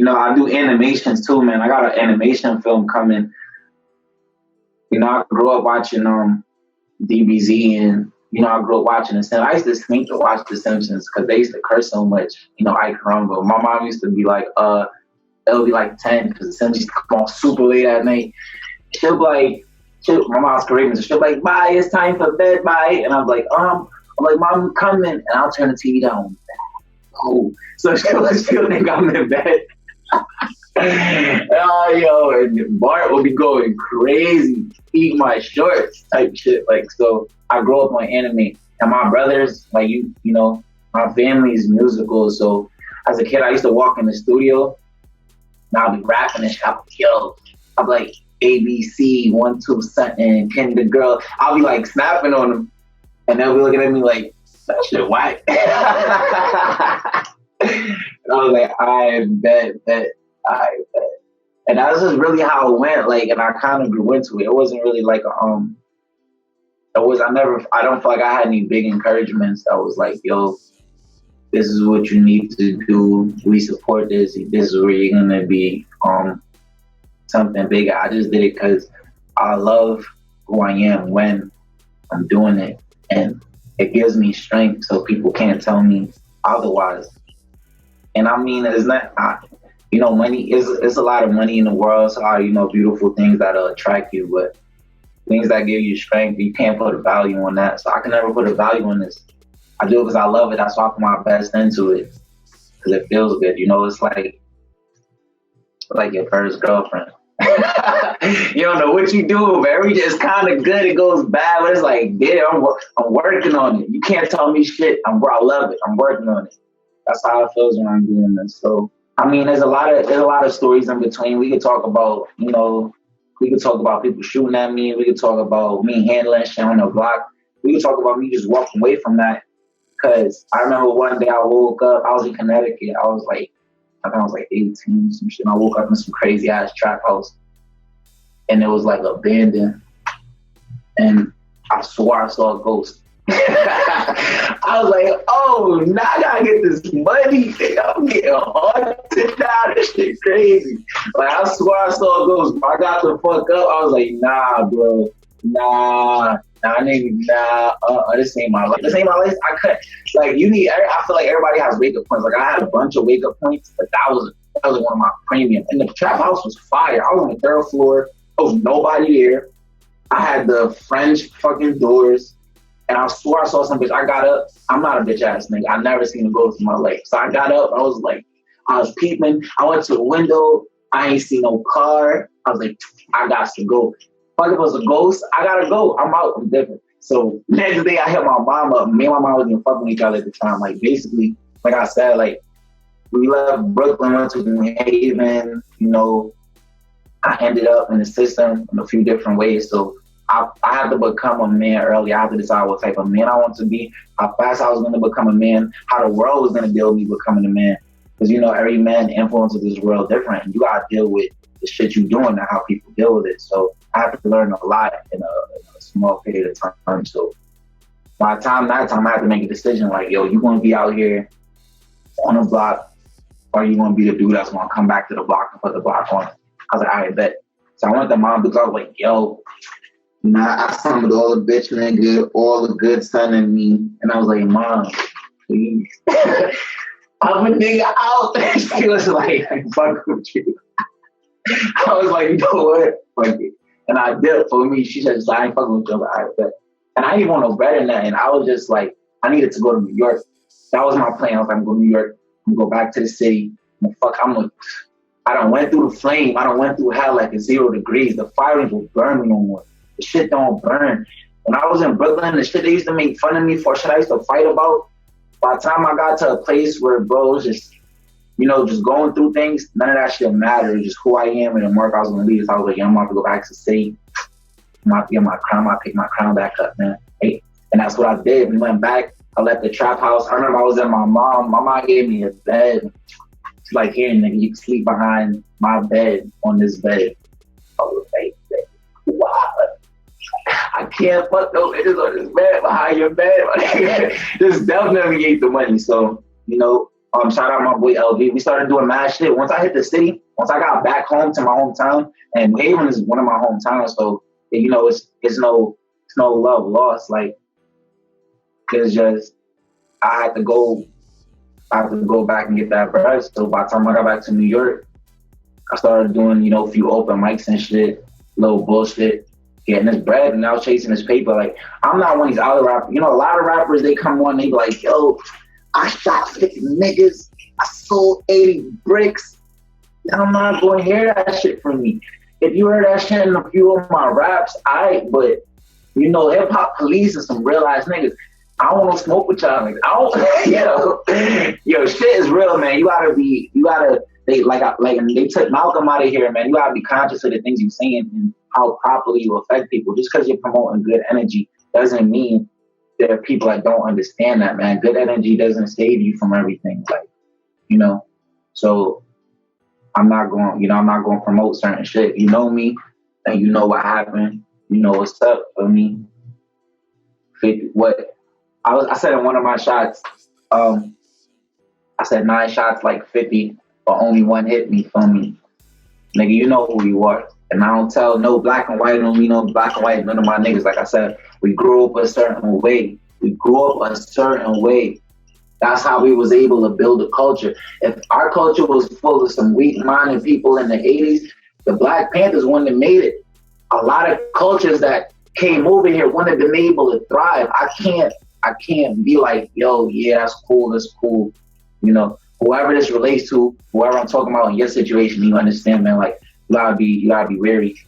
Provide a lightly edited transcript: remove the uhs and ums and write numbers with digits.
You know, I do animations too, man. I got an animation film coming. You know, I grew up watching DBZ, and you know, I grew up watching The Simpsons. I used to sneak to watch The Simpsons because they used to curse so much. You know, I crumble. My mom used to be like, it'll be like 10 because The Simpsons used to come on super late at night. She'll be like, my mom's Caribbean, so she'll be like, bye, it's time for bed, bye. And I'm like, Mom, I'm coming, and I'll turn the TV down. Oh, so she'll think I'm in bed. And Bart will be going crazy, eat my shorts type shit. Like, so I grew up on anime, and my brothers, like you know, my family's musical. So as a kid, I used to walk in the studio, and I'll be rapping and shit. I'll be like ABC 1 2 something, Kenny the Girl. I'll be like snapping on them, and they'll be looking at me like, that shit whack. And I was like, I bet. And that's just really how it went. Like, and I kind of grew into it. It wasn't really like I don't feel like I had any big encouragements that was like, yo, this is what you need to do. We support this. This is where you're gonna be something bigger. I just did it because I love who I am when I'm doing it, and it gives me strength so people can't tell me otherwise. And I mean, it's not, you know, money is a lot of money in the world. So, you know, beautiful things that'll attract you, but things that give you strength, you can't put a value on that. So I can never put a value on this. I do it because I love it. That's why I put my best into it, because it feels good. You know, it's like your first girlfriend. You don't know what you do, but every day it's kind of good. It goes bad, but it's like, yeah, I'm working on it. You can't tell me shit. I love it. I'm working on it. That's how it feels when I'm doing this. So, I mean, there's a lot of stories in between. We could talk about, you know, people shooting at me. We could talk about me handling shit on the block. We could talk about me just walking away from that. Because I remember one day I woke up, I was in Connecticut. I think I was like 18, some shit. And I woke up in some crazy ass trap house. And it was like abandoned. And I swore I saw a ghost. I was like, oh, now I gotta get this money. I'm getting haunted now. This shit crazy. Like, I swore I saw a ghost. I got the fuck up. I was like, nah, bro. Nah, this ain't my life. This ain't my life. I couldn't. Like, I feel like everybody has wake-up points. Like, I had a bunch of wake-up points, but that was one of my premium. And the trap house was fire. I was on the third floor. There was nobody there. I had the French fucking doors. And I swore I saw some bitch. I got up. I'm not a bitch ass nigga. I never seen a ghost in my life. So I got up. I was peeping. I went to the window. I ain't seen no car. I was like, I got to go. Fuck, if it was a ghost, I gotta go. I'm out. I'm different. So next day I hit my mom up. Me and my mom wasn't even fucking with each other at the time. Like, basically, like I said, like, we left Brooklyn, went to New Haven. You know, I ended up in the system in a few different ways. So I had to become a man early. I had to decide what type of man I want to be, how fast I was going to become a man, how the world was going to deal with me becoming a man. Because, you know, every man influences this world different. And you got to deal with the shit you doing and how people deal with it. So I have to learn a lot in a small period of time. So by the time I had to make a decision like, yo, you going to be out here on the block, or you going to be the dude that's going to come back to the block and put the block on? I was like, all right, bet. So I went to mom because I was like, yo, nah, I summoned all the bitch nigga, all the good son in me. And I was like, Mom, please. I'm a nigga out. She was like, fuck with you. I was like, you know what? Fuck it. And I did. For me, she said, I ain't fucking with you. I bet. And I didn't want no better than that. And I was just like, I needed to go to New York. That was my plan. I was like, I'm going to New York. I'm going to go back to the city. I done went through the flame. I done went through hell like it's 0 degrees. The fire will burn me no more. The shit don't burn. When I was in Brooklyn, the shit they used to make fun of me for, shit I used to fight about, by the time I got to a place where, bro, it was just, you know, just going through things, none of that shit mattered. Just who I am and the mark I was going to leave. So I was like, yeah, I'm about to go back to the city. I'm about to get my crown. I pick my crown back up, man. Hey. And that's what I did. We went back. I left the trap house. I remember I was at my mom. My mom gave me a bed. She's like, here, nigga, you can sleep behind my bed on this bed. I was like, wow. I can't fuck no niggas on this bed behind your bed. This definitely ain't the money. So, you know, Shout out my boy LV. We started doing mad shit. Once I hit the city, once I got back home to my hometown, and Haven is one of my hometowns, so you know it's no love lost. Like, cause just I had to go back and get that bread. So by the time I got back to New York, I started doing, you know, a few open mics and shit, little bullshit, getting this bread, and now chasing this paper. Like, I'm not one of these other rappers. You know, a lot of rappers, they come on, they be like, yo, I shot 50 niggas, I sold 80 bricks. I'm not going to hear that shit from me. If you heard that shit in a few of my raps, but, you know, hip hop police and some real ass niggas. I don't want to smoke with y'all niggas. Yo, shit is real, man. They took Malcolm out of here, man. You gotta be conscious of the things you're saying and how properly you affect people. Just because you're promoting good energy doesn't mean there are people that don't understand that, man. Good energy doesn't save you from everything, like, you know. So I'm not going to promote certain shit. You know me, and you know what happened. You know what's up for me. I said in one of my shots, I said 9 shots like 50, but only one hit me from me. Nigga, you know who you are. And I don't tell no black and white, don't mean no black and white, none of my niggas. Like I said, we grew up a certain way. That's how we was able to build a culture. If our culture was full of some weak-minded people in the 80s, the Black Panthers wouldn't have made it. A lot of cultures that came over here wouldn't have been able to thrive. I can't be like, yo, yeah, that's cool. You know, whoever this relates to, whoever I'm talking about in your situation, you understand, man, like, you gotta be wary.